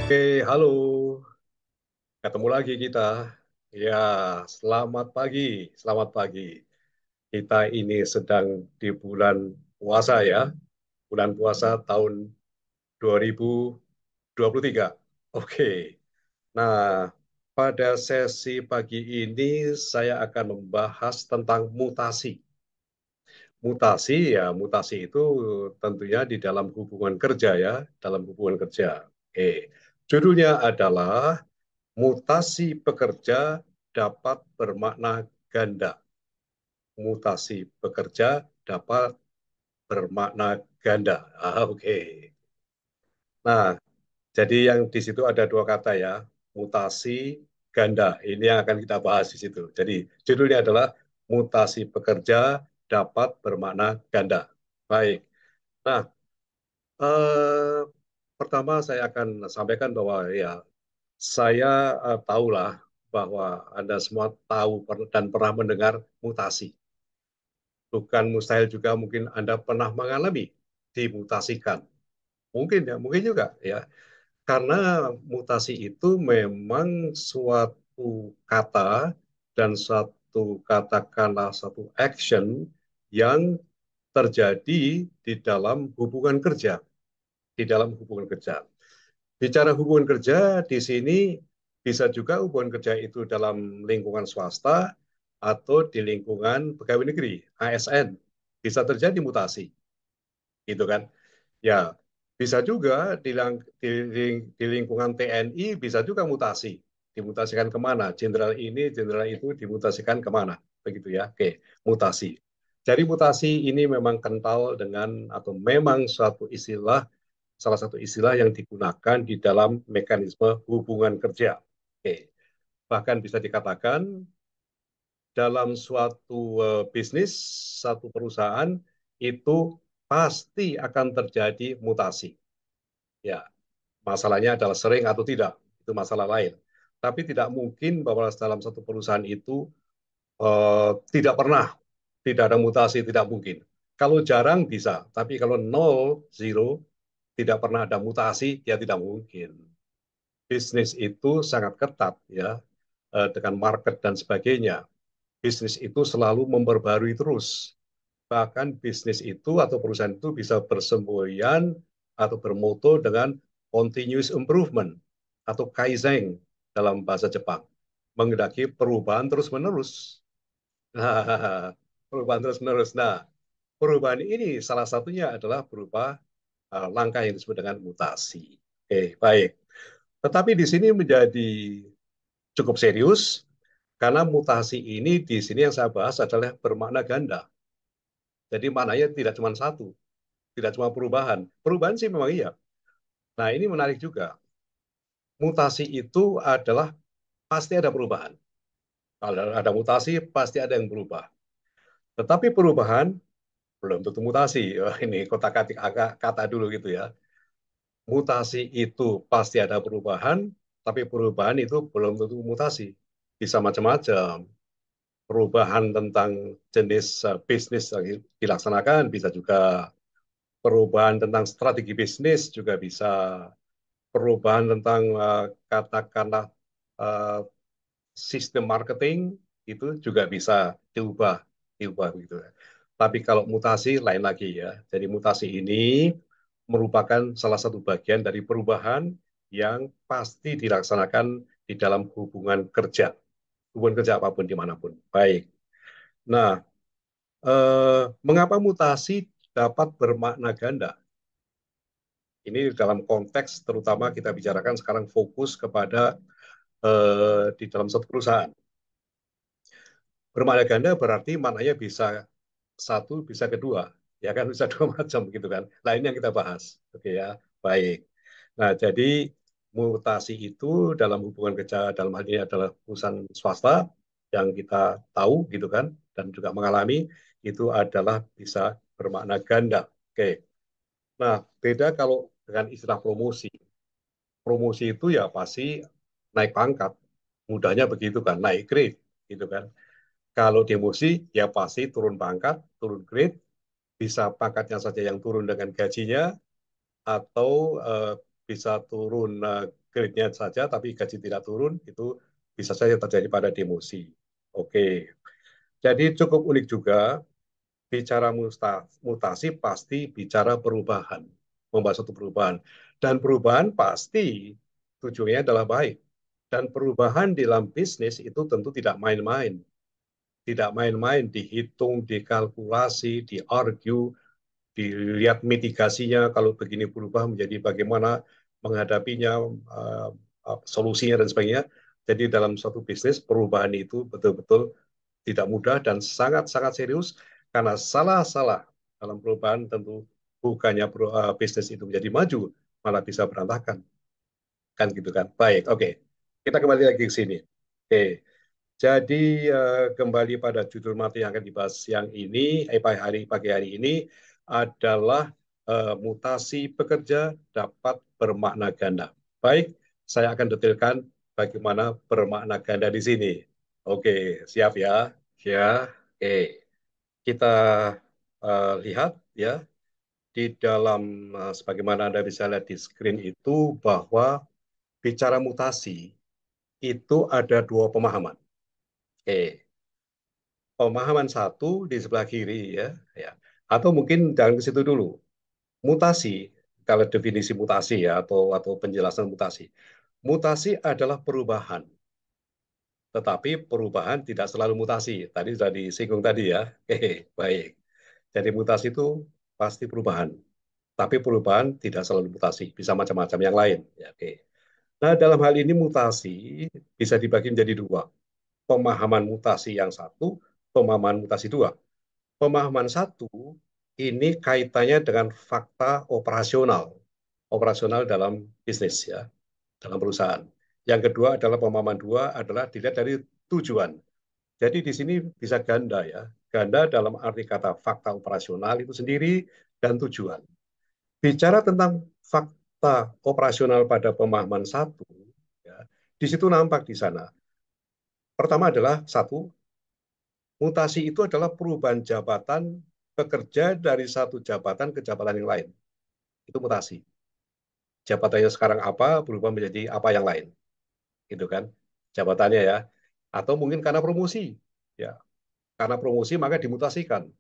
Oke, halo. Ketemu lagi kita. Ya, selamat pagi. Selamat pagi. Kita ini sedang di bulan puasa ya. Bulan puasa tahun 2023. Oke. Nah, pada sesi pagi ini saya akan membahas tentang mutasi. Mutasi itu tentunya di dalam hubungan kerja ya, dalam hubungan kerja. Oke. Judulnya adalah mutasi pekerja dapat bermakna ganda. Mutasi pekerja dapat bermakna ganda. Oke. Nah, jadi yang di situ ada dua kata ya, mutasi ganda. Ini yang akan kita bahas di situ. Jadi judulnya adalah mutasi pekerja dapat bermakna ganda. Baik. Nah, eh, pertama saya akan sampaikan bahwa ya saya tahulah bahwa Anda semua tahu dan pernah mendengar mutasi. Bukan mustahil juga mungkin Anda pernah mengalami dimutasikan. Mungkin ya, mungkin juga ya. Karena mutasi itu memang suatu kata dan suatu katakanlah satu action yang terjadi di dalam hubungan kerja, di dalam hubungan kerja. Bicara hubungan kerja di sini bisa juga hubungan kerja itu dalam lingkungan swasta atau di lingkungan pegawai negeri, ASN. Bisa terjadi mutasi, gitu kan? Ya, bisa juga di lingkungan TNI bisa juga mutasi. Dimutasikan kemana? Jenderal ini, jenderal itu dimutasikan kemana? Begitu ya. Oke, mutasi. Jadi mutasi ini memang kental dengan atau memang suatu istilah salah satu istilah yang digunakan di dalam mekanisme hubungan kerja. Oke. Bahkan bisa dikatakan dalam suatu bisnis, satu perusahaan itu pasti akan terjadi mutasi. Ya, masalahnya adalah sering atau tidak, itu masalah lain. Tapi tidak mungkin bahwa dalam satu perusahaan itu tidak pernah, tidak ada mutasi, tidak mungkin. Kalau jarang bisa, tapi kalau nol, zero, tidak pernah ada mutasi, ya tidak mungkin. Bisnis itu sangat ketat ya dengan market dan sebagainya. Bisnis itu selalu memperbarui terus. Bahkan bisnis itu atau perusahaan itu bisa bersemboyan atau bermoto dengan continuous improvement atau kaizen dalam bahasa Jepang. Mengendaki perubahan terus-menerus. Nah, perubahan terus-menerus. Nah, perubahan ini salah satunya adalah berupa langkah yang disebut dengan mutasi. Oke, baik. Tetapi di sini menjadi cukup serius karena mutasi ini di sini yang saya bahas adalah bermakna ganda. Jadi maknanya tidak cuma satu, tidak cuma perubahan. Perubahan sih memang iya. Nah, ini menarik juga. Mutasi itu adalah pasti ada perubahan. Kalau ada mutasi, pasti ada yang berubah. Tetapi perubahan belum tentu mutasi. Oh, ini kotak-katik kata dulu gitu ya. Mutasi itu pasti ada perubahan, tapi perubahan itu belum tentu mutasi. Bisa macam-macam. Perubahan tentang jenis bisnis yang dilaksanakan bisa juga. Perubahan tentang strategi bisnis juga bisa. Perubahan tentang katakanlah eh, sistem marketing itu juga bisa diubah, diubah gitu. Tapi kalau mutasi lain lagi ya. Jadi mutasi ini merupakan salah satu bagian dari perubahan yang pasti dilaksanakan di dalam hubungan kerja apapun dimanapun. Baik. Nah, mengapa mutasi dapat bermakna ganda? Ini dalam konteks terutama kita bicarakan sekarang fokus kepada di dalam satu perusahaan. Bermakna ganda berarti maknanya bisa satu, bisa kedua. Ya kan, bisa dua macam gitu kan. Nah, ini yang kita bahas. Oke ya, baik. Nah, jadi mutasi itu dalam hubungan kerja, dalam hal ini adalah perusahaan swasta yang kita tahu gitu kan, dan juga mengalami, itu adalah bisa bermakna ganda. Oke. Nah, beda kalau dengan istilah promosi. Promosi itu ya pasti naik pangkat. Mudahnya begitu kan, naik grade gitu kan. Kalau demosi ya pasti turun pangkat, turun grade, bisa pangkatnya saja yang turun dengan gajinya atau bisa turun grade-nya saja, tapi gaji tidak turun, itu bisa saja terjadi pada demosi. Oke, jadi cukup unik juga, bicara mutasi pasti bicara perubahan, membahas satu perubahan. Dan perubahan pasti tujuannya adalah baik. Dan perubahan di dalam bisnis itu tentu tidak main-main. Tidak main-main, dihitung, dikalkulasi, diargue, dilihat mitigasinya kalau begini berubah menjadi bagaimana menghadapinya, uh, solusinya dan sebagainya. Jadi dalam suatu bisnis perubahan itu betul-betul tidak mudah dan sangat-sangat serius karena salah-salah dalam perubahan tentu bukannya bisnis itu menjadi maju, malah bisa berantakan. Kan gitu kan. Baik, oke. Kita kembali lagi ke sini. Oke. Jadi kembali pada judul materi yang akan dibahas siang ini, pagi hari ini adalah mutasi pekerja dapat bermakna ganda. Baik, saya akan detailkan bagaimana bermakna ganda di sini. Oke, siap ya? Ya, oke. Kita lihat ya di dalam sebagaimana Anda bisa lihat di screen itu bahwa bicara mutasi itu ada dua pemahaman. Oke, pemahaman satu di sebelah kiri ya, ya. Atau mungkin jangan ke situ dulu. Mutasi, kalau definisi mutasi ya atau penjelasan mutasi. Mutasi adalah perubahan, tetapi perubahan tidak selalu mutasi. Tadi sudah disinggung tadi ya. Baik. Jadi mutasi itu pasti perubahan, tapi perubahan tidak selalu mutasi, bisa macam-macam yang lain. Ya, oke. Nah, dalam hal ini mutasi bisa dibagi menjadi dua. Pemahaman mutasi yang satu, pemahaman mutasi dua. Pemahaman satu ini kaitannya dengan fakta operasional, operasional dalam bisnis ya, dalam perusahaan. Yang kedua adalah pemahaman dua adalah dilihat dari tujuan. Jadi di sini bisa ganda ya, ganda dalam arti kata fakta operasional itu sendiri dan tujuan. Bicara tentang fakta operasional pada pemahaman satu, ya, di situ nampak di sana. Pertama adalah satu, mutasi itu adalah perubahan jabatan bekerja dari satu jabatan ke jabatan yang lain. Itu mutasi. Jabatannya sekarang apa, berubah menjadi apa yang lain. Gitu kan, jabatannya ya. Atau mungkin karena promosi. Ya, karena promosi maka dimutasikan.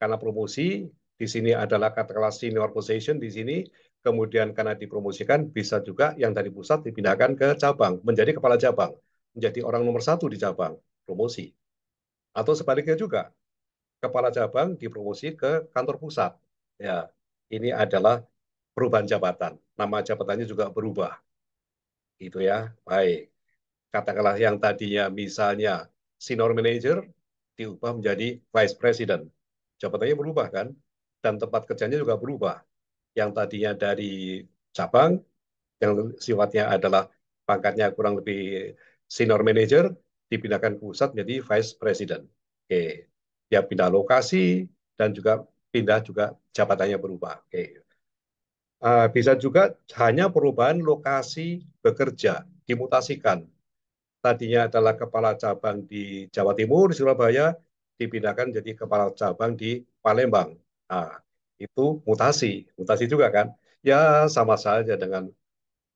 Karena promosi, di sini adalah katakanlah senior position di sini, kemudian karena dipromosikan, bisa juga yang dari pusat dipindahkan ke cabang, menjadi kepala cabang, menjadi orang nomor satu di cabang, promosi. Atau sebaliknya juga, kepala cabang dipromosi ke kantor pusat. Ya, ini adalah perubahan jabatan. Nama jabatannya juga berubah. Itu ya, baik. Katakanlah yang tadinya misalnya senior manager diubah menjadi vice president. Jabatannya berubah kan? Dan tempat kerjanya juga berubah. Yang tadinya dari cabang, yang sifatnya adalah pangkatnya kurang lebih senior manager, dipindahkan ke pusat menjadi vice president. Oke. Dia pindah lokasi dan juga pindah juga jabatannya berubah. Oke. Bisa juga hanya perubahan lokasi bekerja, dimutasikan. Tadinya adalah kepala cabang di Jawa Timur, di Surabaya, dipindahkan jadi kepala cabang di Palembang. Nah, itu mutasi, mutasi juga kan? Ya sama saja dengan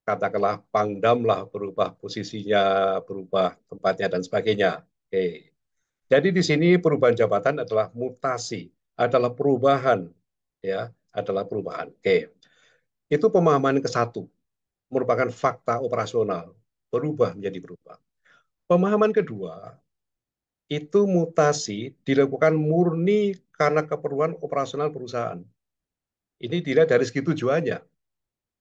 katakanlah Pangdam lah berubah posisinya, berubah tempatnya dan sebagainya. Oke. Jadi di sini perubahan jabatan adalah mutasi, adalah perubahan, ya, adalah perubahan. Oke. Itu pemahaman ke satu, merupakan fakta operasional, berubah menjadi berubah. Pemahaman kedua, itu mutasi dilakukan murni karena keperluan operasional perusahaan. Ini dilihat dari segi tujuannya.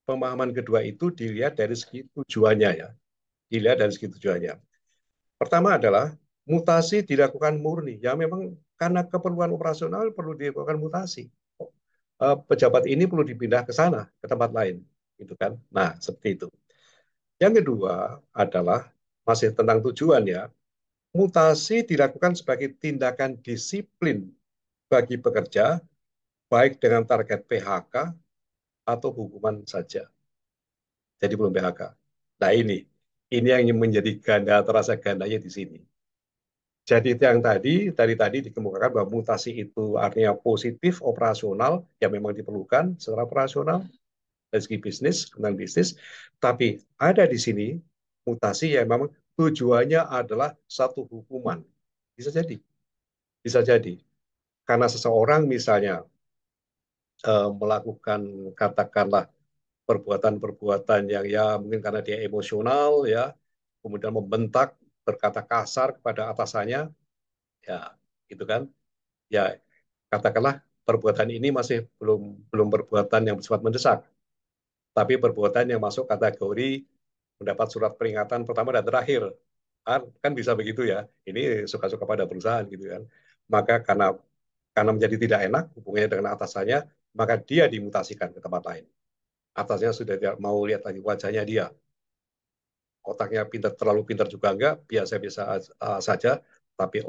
Pemahaman kedua itu dilihat dari segi tujuannya ya. Dilihat dari segi tujuannya. Pertama adalah mutasi dilakukan murni. Ya memang karena keperluan operasional perlu dilakukan mutasi. Pejabat ini perlu dipindah ke sana, ke tempat lain. Gitu kan. Nah, seperti itu. Yang kedua adalah masih tentang tujuan ya. Mutasi dilakukan sebagai tindakan disiplin bagi pekerja, baik dengan target PHK atau hukuman saja. Jadi belum PHK. Nah ini yang menjadi ganda terasa gandanya di sini. Jadi itu yang tadi dikemukakan bahwa mutasi itu artinya positif operasional yang memang diperlukan secara operasional. dari segi bisnis, tentang bisnis, tapi ada di sini mutasi yang memang tujuannya adalah satu hukuman. Bisa jadi, bisa jadi. Karena seseorang misalnya melakukan katakanlah perbuatan-perbuatan yang ya mungkin karena dia emosional ya, kemudian membentak, berkata kasar kepada atasannya, ya gitu kan, ya katakanlah perbuatan ini masih belum belum perbuatan yang bersifat mendesak, tapi perbuatan yang masuk kategori mendapat surat peringatan pertama dan terakhir. Kan bisa begitu ya. Ini suka-suka pada perusahaan gitu kan. Maka karena menjadi tidak enak hubungannya dengan atasannya, maka dia dimutasikan ke tempat lain. Atasnya sudah tidak mau lihat lagi wajahnya dia, otaknya pintar, terlalu pintar juga enggak, biasa-biasa saja, tapi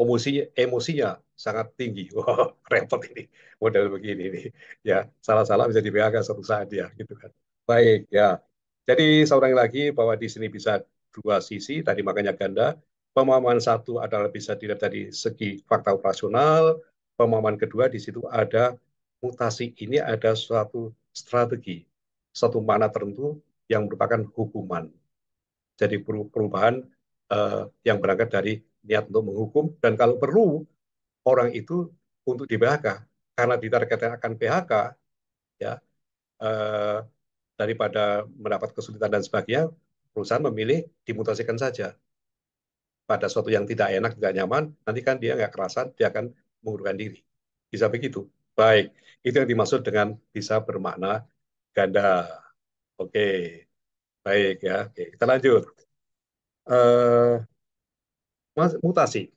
emosinya sangat tinggi. Wah, repot ini model begini nih. Ya, salah-salah bisa di PHK suatu saat ya, gitu kan. Baik, ya. Jadi saya ulangi lagi bahwa di sini bisa dua sisi, tadi makanya ganda. Pemahaman satu adalah bisa dilihat dari segi fakta operasional, pemahaman kedua di situ ada mutasi ini ada suatu strategi, satu makna tertentu yang merupakan hukuman. Jadi perubahan yang berangkat dari niat untuk menghukum dan kalau perlu orang itu untuk di PHK karena ditargetkan akan PHK ya eh, daripada mendapat kesulitan dan sebagainya perusahaan memilih dimutasikan saja pada suatu yang tidak enak tidak nyaman nanti kan dia nggak kerasan dia akan mengundurkan diri bisa begitu baik itu yang dimaksud dengan bisa bermakna ganda oke baik ya oke kita lanjut eh mutasi.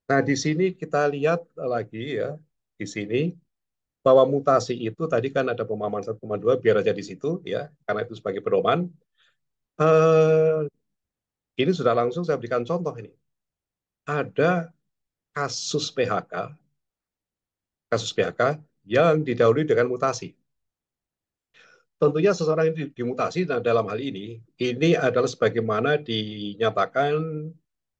Nah, di sini kita lihat lagi ya, di sini bahwa mutasi itu tadi kan ada pemahaman 1,2 biar aja di situ ya, karena itu sebagai pedoman. Eh, ini sudah langsung saya berikan contoh ini. Ada kasus PHK yang didahului dengan mutasi. Tentunya seseorang yang dimutasi nah, dalam hal ini adalah sebagaimana dinyatakan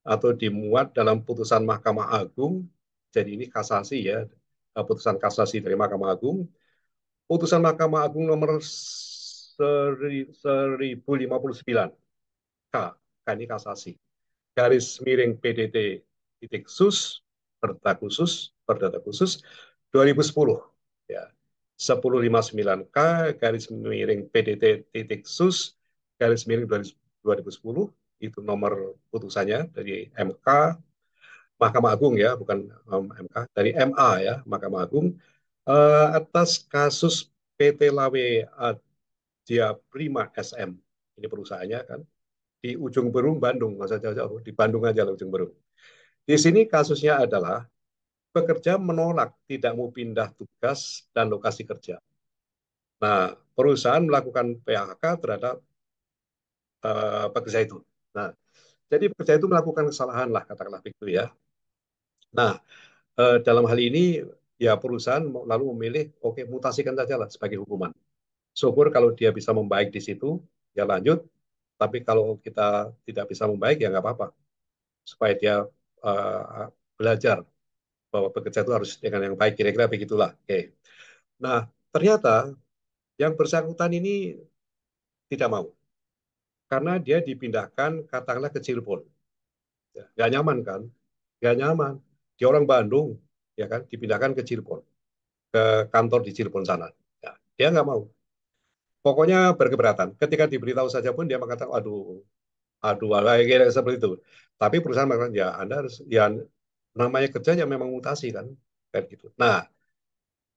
atau dimuat dalam putusan Mahkamah Agung. Jadi ini kasasi ya, putusan kasasi dari Mahkamah Agung. Putusan Mahkamah Agung nomor 1059 K, K ini kasasi. Garis miring PDT titik sus perdata khusus 2010 ya 1059 K garis miring PDT titik sus garis miring 2010 itu nomor putusannya dari MK Mahkamah Agung ya bukan MK dari MA ya Mahkamah Agung atas kasus PT Lawe Dia Prima SM ini perusahaannya kan di Ujung Berung Bandung masa jauh-jauh di Bandung aja lah Ujung Berung. Di sini kasusnya adalah pekerja menolak tidak mau pindah tugas dan lokasi kerja. Nah, perusahaan melakukan PHK terhadap pekerja itu. Nah, jadi pekerja itu melakukan kesalahan lah katakanlah begitu ya. Nah, dalam hal ini ya perusahaan lalu memilih oke mutasikan saja lah sebagai hukuman. Syukur kalau dia bisa membaik di situ ya lanjut. Tapi kalau kita tidak bisa membaik ya nggak apa-apa supaya dia belajar bahwa bekerja itu harus dengan yang baik kira-kira begitulah. Oke. Nah, ternyata yang bersangkutan ini tidak mau karena dia dipindahkan katakanlah ke Cirebon. Ya, nggak nyaman kan? Nggak nyaman. Dia orang Bandung, ya kan? Dipindahkan ke Cirebon, ke kantor di Cirebon sana. Ya, dia nggak mau. Pokoknya berkeberatan. Ketika diberitahu saja pun dia mengatakan, aduh, aduh, kira seperti itu. Tapi perusahaan mengatakan, ya Anda harus, ya namanya kerjanya memang mutasi kan, kayak gitu. Nah,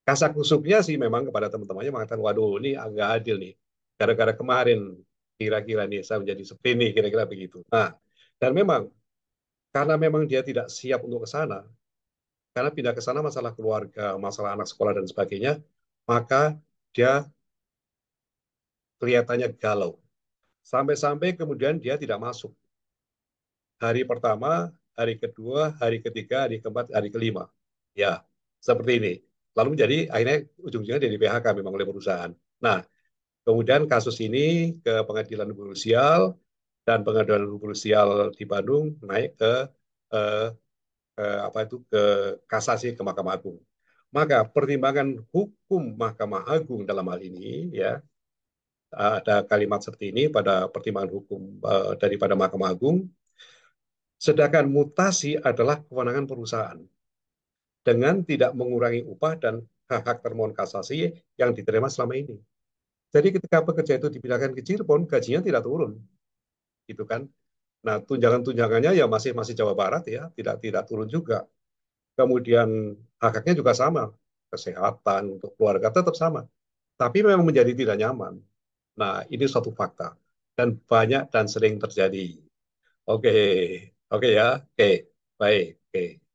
kasak kusuknya sih memang kepada teman-temannya mengatakan, waduh, ini agak adil nih. Gara-gara kemarin kira-kira nih saya menjadi seperti ini, kira-kira begitu. Nah, dan memang karena memang dia tidak siap untuk ke sana, karena pindah ke sana masalah keluarga, masalah anak sekolah dan sebagainya, maka dia kelihatannya galau. Sampai-sampai kemudian dia tidak masuk. Hari pertama, hari kedua, hari ketiga, hari keempat, hari kelima. Ya, seperti ini. Lalu menjadi akhirnya ujung-ujungnya jadi PHK memang oleh perusahaan. Nah, kemudian kasus ini ke pengadilan Krusial dan pengadilan Krusial di Bandung naik eh, ke apa itu ke kasasi ke Mahkamah Agung. Maka pertimbangan hukum Mahkamah Agung dalam hal ini ya ada kalimat seperti ini pada pertimbangan hukum daripada Mahkamah Agung. Sedangkan mutasi adalah kewenangan perusahaan dengan tidak mengurangi upah dan hak-hak termohon kasasi yang diterima selama ini. Jadi ketika pekerja itu dipindahkan ke Cirebon, gajinya tidak turun, gitu kan? Nah, tunjangan-tunjangannya ya masih masih Jawa Barat ya, tidak turun juga. Kemudian hak-haknya juga sama, kesehatan untuk keluarga tetap sama, tapi memang menjadi tidak nyaman. Nah, ini suatu fakta dan banyak dan sering terjadi. Oke, oke ya, oke, baik, oke.